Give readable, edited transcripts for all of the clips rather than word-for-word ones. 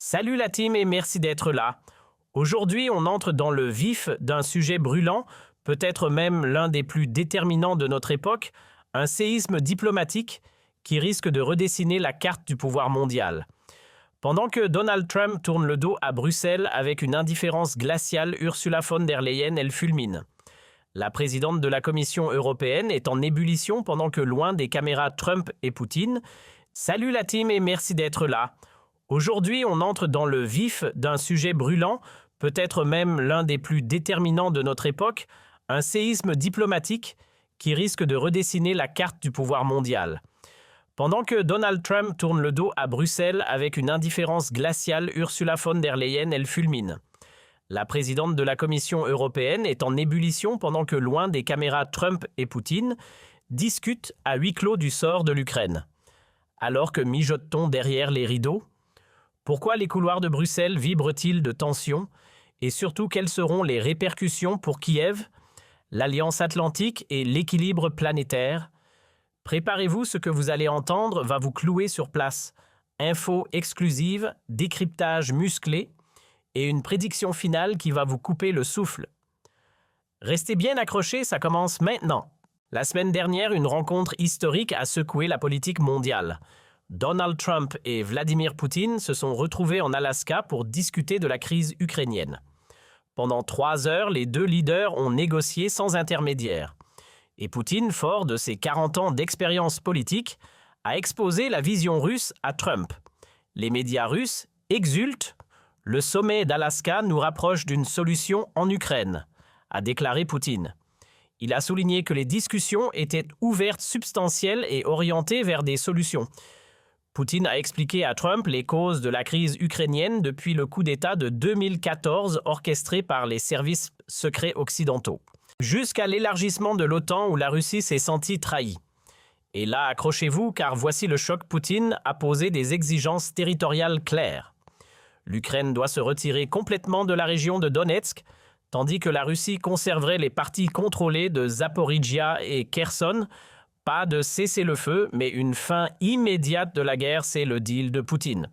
Salut la team et merci d'être là. Aujourd'hui, on entre dans le vif d'un sujet brûlant, peut-être même l'un des plus déterminants de notre époque, un séisme diplomatique qui risque de redessiner la carte du pouvoir mondial. Pendant que Donald Trump tourne le dos à Bruxelles avec une indifférence glaciale, Ursula von der Leyen, elle fulmine. La présidente de la Commission européenne est en ébullition pendant que, loin des caméras Trump et Poutine, salut la team et merci d'être là. Aujourd'hui, on entre dans le vif d'un sujet brûlant, peut-être même l'un des plus déterminants de notre époque, un séisme diplomatique qui risque de redessiner la carte du pouvoir mondial. Pendant que Donald Trump tourne le dos à Bruxelles avec une indifférence glaciale, Ursula von der Leyen, elle fulmine. La présidente de la Commission européenne est en ébullition pendant que, loin des caméras Trump et Poutine, discutent à huis clos du sort de l'Ukraine. Alors que mijote-t-on derrière les rideaux ? Pourquoi les couloirs de Bruxelles vibrent-ils de tension? Et surtout, quelles seront les répercussions pour Kiev, l'Alliance Atlantique et l'équilibre planétaire? Préparez-vous, ce que vous allez entendre va vous clouer sur place. Infos exclusives, décryptage musclé et une prédiction finale qui va vous couper le souffle. Restez bien accrochés, ça commence maintenant. La semaine dernière, une rencontre historique a secoué la politique mondiale. Donald Trump et Vladimir Poutine se sont retrouvés en Alaska pour discuter de la crise ukrainienne. Pendant 3 heures, les deux leaders ont négocié sans intermédiaire. Et Poutine, fort de ses 40 ans d'expérience politique, a exposé la vision russe à Trump. Les médias russes exultent. Le sommet d'Alaska nous rapproche d'une solution en Ukraine, a déclaré Poutine. Il a souligné que les discussions étaient ouvertes, substantielles et orientées vers des solutions. Poutine a expliqué à Trump les causes de la crise ukrainienne depuis le coup d'État de 2014 orchestré par les services secrets occidentaux, jusqu'à l'élargissement de l'OTAN où la Russie s'est sentie trahie. Et là, accrochez-vous, car voici le choc. Poutine a posé des exigences territoriales claires. L'Ukraine doit se retirer complètement de la région de Donetsk, tandis que la Russie conserverait les parties contrôlées de Zaporijia et Kherson. Pas de cessez-le-feu, mais une fin immédiate de la guerre, c'est le deal de Poutine.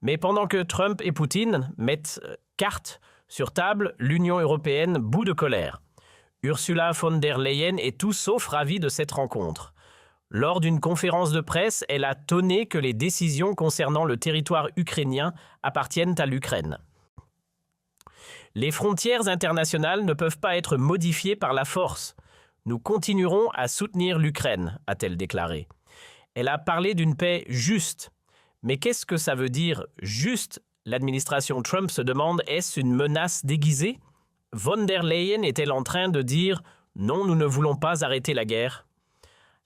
Mais pendant que Trump et Poutine mettent carte sur table, l'Union européenne bout de colère. Ursula von der Leyen est tout sauf ravie de cette rencontre. Lors d'une conférence de presse, elle a tonné que les décisions concernant le territoire ukrainien appartiennent à l'Ukraine. Les frontières internationales ne peuvent pas être modifiées par la force. Nous continuerons à soutenir l'Ukraine, a-t-elle déclaré. Elle a parlé d'une paix juste. Mais qu'est-ce que ça veut dire juste? L'administration Trump se demande, est-ce une menace déguisée? Von der Leyen est-elle en train de dire « Non, nous ne voulons pas arrêter la guerre ».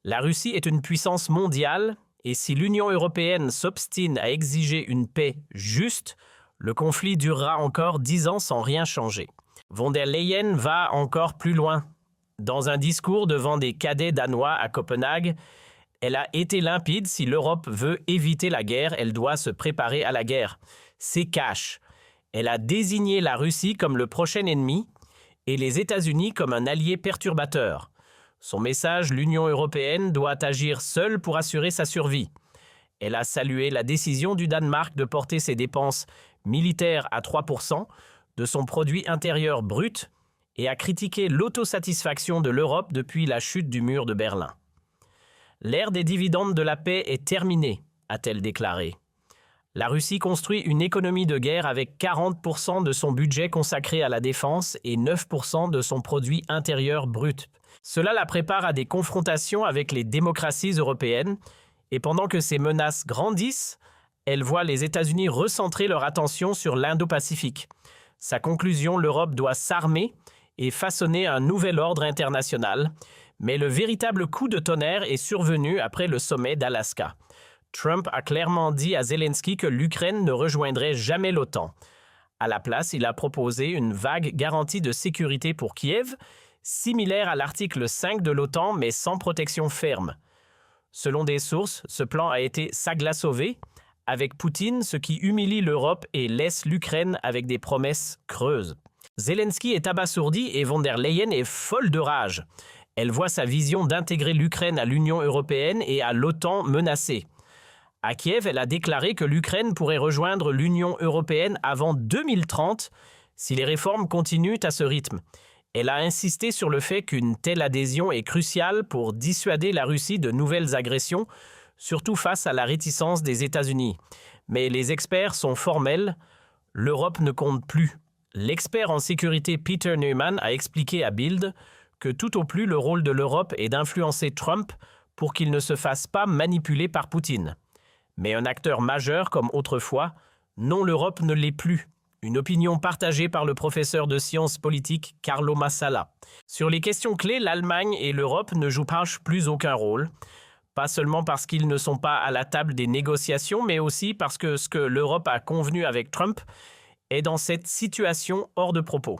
La Russie est une puissance mondiale et si l'Union européenne s'obstine à exiger une paix juste, le conflit durera encore 10 ans sans rien changer. Von der Leyen va encore plus loin. Dans un discours devant des cadets danois à Copenhague, elle a été limpide, si l'Europe veut éviter la guerre, elle doit se préparer à la guerre. C'est cash. Elle a désigné la Russie comme le prochain ennemi et les États-Unis comme un allié perturbateur. Son message, l'Union européenne doit agir seule pour assurer sa survie. Elle a salué la décision du Danemark de porter ses dépenses militaires à 3% de son produit intérieur brut et a critiqué l'autosatisfaction de l'Europe depuis la chute du mur de Berlin. L'ère des dividendes de la paix est terminée, a-t-elle déclaré. La Russie construit une économie de guerre avec 40% de son budget consacré à la défense et 9% de son produit intérieur brut. Cela la prépare à des confrontations avec les démocraties européennes et pendant que ces menaces grandissent, elle voit les États-Unis recentrer leur attention sur l'Indo-Pacifique. Sa conclusion, l'Europe doit s'armer et façonner un nouvel ordre international. Mais le véritable coup de tonnerre est survenu après le sommet d'Alaska. Trump a clairement dit à Zelensky que l'Ukraine ne rejoindrait jamais l'OTAN. À la place, il a proposé une vague garantie de sécurité pour Kiev, similaire à l'article 5 de l'OTAN, mais sans protection ferme. Selon des sources, ce plan a été saglacé avec Poutine, ce qui humilie l'Europe et laisse l'Ukraine avec des promesses creuses. Zelensky est abasourdi et von der Leyen est folle de rage. Elle voit sa vision d'intégrer l'Ukraine à l'Union européenne et à l'OTAN menacée. À Kiev, elle a déclaré que l'Ukraine pourrait rejoindre l'Union européenne avant 2030 si les réformes continuent à ce rythme. Elle a insisté sur le fait qu'une telle adhésion est cruciale pour dissuader la Russie de nouvelles agressions, surtout face à la réticence des États-Unis. Mais les experts sont formels, l'Europe ne compte plus. L'expert en sécurité Peter Neumann a expliqué à Bild que tout au plus le rôle de l'Europe est d'influencer Trump pour qu'il ne se fasse pas manipuler par Poutine. Mais un acteur majeur comme autrefois, non, l'Europe ne l'est plus. Une opinion partagée par le professeur de sciences politiques Carlo Massala. Sur les questions clés, l'Allemagne et l'Europe ne jouent plus aucun rôle. Pas seulement parce qu'ils ne sont pas à la table des négociations, mais aussi parce que ce que l'Europe a convenu avec Trump est dans cette situation hors de propos.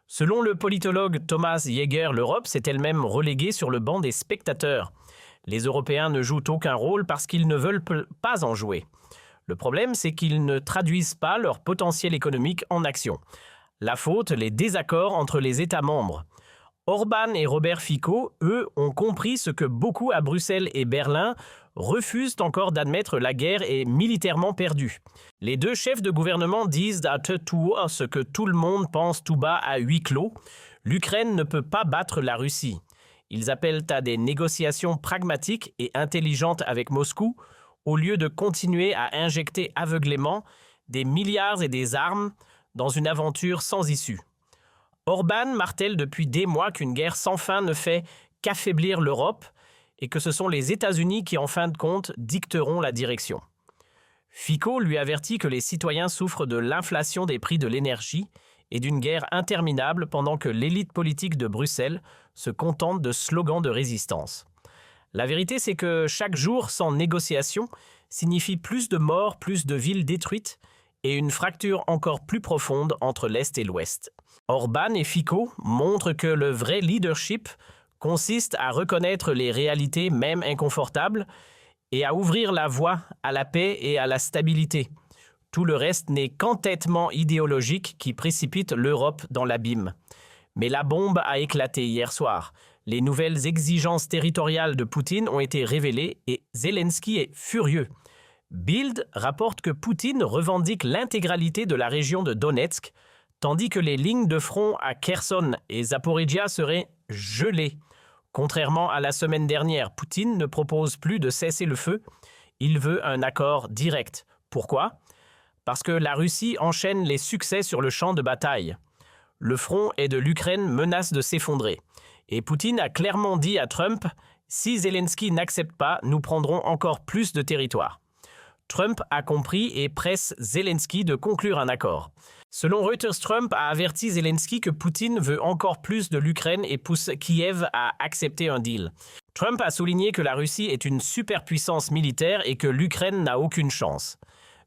Selon le politologue Thomas Jäger, l'Europe s'est elle-même reléguée sur le banc des spectateurs. Les Européens ne jouent aucun rôle parce qu'ils ne veulent pas en jouer. Le problème, c'est qu'ils ne traduisent pas leur potentiel économique en action. La faute, les désaccords entre les États membres. Orban et Robert Fico, eux, ont compris ce que beaucoup à Bruxelles et Berlin refusent encore d'admettre: la guerre est militairement perdue. Les deux chefs de gouvernement disent à tête haute ce que tout le monde pense tout bas à huis clos: l'Ukraine ne peut pas battre la Russie. Ils appellent à des négociations pragmatiques et intelligentes avec Moscou, au lieu de continuer à injecter aveuglément des milliards et des armes dans une aventure sans issue. Orban martèle depuis des mois qu'une guerre sans fin ne fait qu'affaiblir l'Europe et que ce sont les États-Unis qui, en fin de compte, dicteront la direction. Fico lui avertit que les citoyens souffrent de l'inflation des prix de l'énergie et d'une guerre interminable pendant que l'élite politique de Bruxelles se contente de slogans de résistance. La vérité, c'est que chaque jour sans négociation signifie plus de morts, plus de villes détruites et une fracture encore plus profonde entre l'Est et l'Ouest. Orban et Fico montrent que le vrai leadership consiste à reconnaître les réalités même inconfortables et à ouvrir la voie à la paix et à la stabilité. Tout le reste n'est qu'entêtement idéologique qui précipite l'Europe dans l'abîme. Mais la bombe a éclaté hier soir. Les nouvelles exigences territoriales de Poutine ont été révélées et Zelensky est furieux. Bild rapporte que Poutine revendique l'intégralité de la région de Donetsk, tandis que les lignes de front à Kherson et Zaporijia seraient gelées. Contrairement à la semaine dernière, Poutine ne propose plus de cesser le feu, il veut un accord direct. Pourquoi ? Parce que la Russie enchaîne les succès sur le champ de bataille. Le front est de l'Ukraine menace de s'effondrer. Et Poutine a clairement dit à Trump: si Zelensky n'accepte pas, nous prendrons encore plus de territoire. Trump a compris et presse Zelensky de conclure un accord. Selon Reuters, Trump a averti Zelensky que Poutine veut encore plus de l'Ukraine et pousse Kiev à accepter un deal. Trump a souligné que la Russie est une superpuissance militaire et que l'Ukraine n'a aucune chance.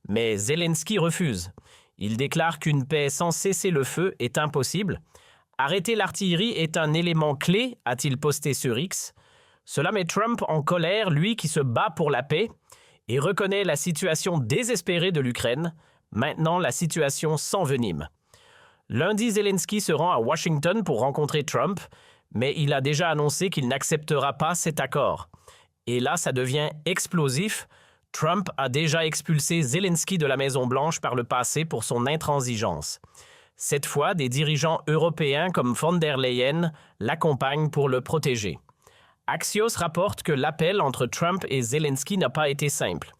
Mais Zelensky refuse. Il déclare qu'une paix sans cessez-le-feu est impossible. Arrêter l'artillerie est un élément clé, a-t-il posté sur X. Cela met Trump en colère, lui qui se bat pour la paix, et reconnaît la situation désespérée de l'Ukraine. Maintenant, la situation s'envenime. Lundi, Zelensky se rend à Washington pour rencontrer Trump, mais il a déjà annoncé qu'il n'acceptera pas cet accord. Et là, ça devient explosif. Trump a déjà expulsé Zelensky de la Maison-Blanche par le passé pour son intransigeance. Cette fois, des dirigeants européens comme von der Leyen l'accompagnent pour le protéger. Axios rapporte que l'appel entre Trump et Zelensky n'a pas été simple.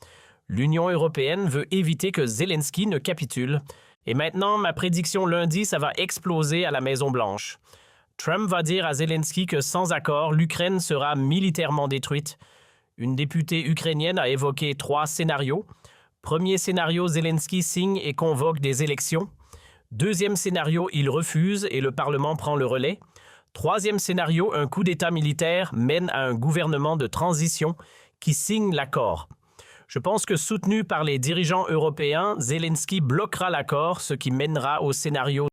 L'Union européenne veut éviter que Zelensky ne capitule. Et maintenant, ma prédiction lundi, ça va exploser à la Maison-Blanche. Trump va dire à Zelensky que sans accord, l'Ukraine sera militairement détruite. Une députée ukrainienne a évoqué 3 scénarios. Premier scénario, Zelensky signe et convoque des élections. Deuxième scénario, il refuse et le Parlement prend le relais. Troisième scénario, un coup d'État militaire mène à un gouvernement de transition qui signe l'accord. Je pense que soutenu par les dirigeants européens, Zelensky bloquera l'accord, ce qui mènera au scénario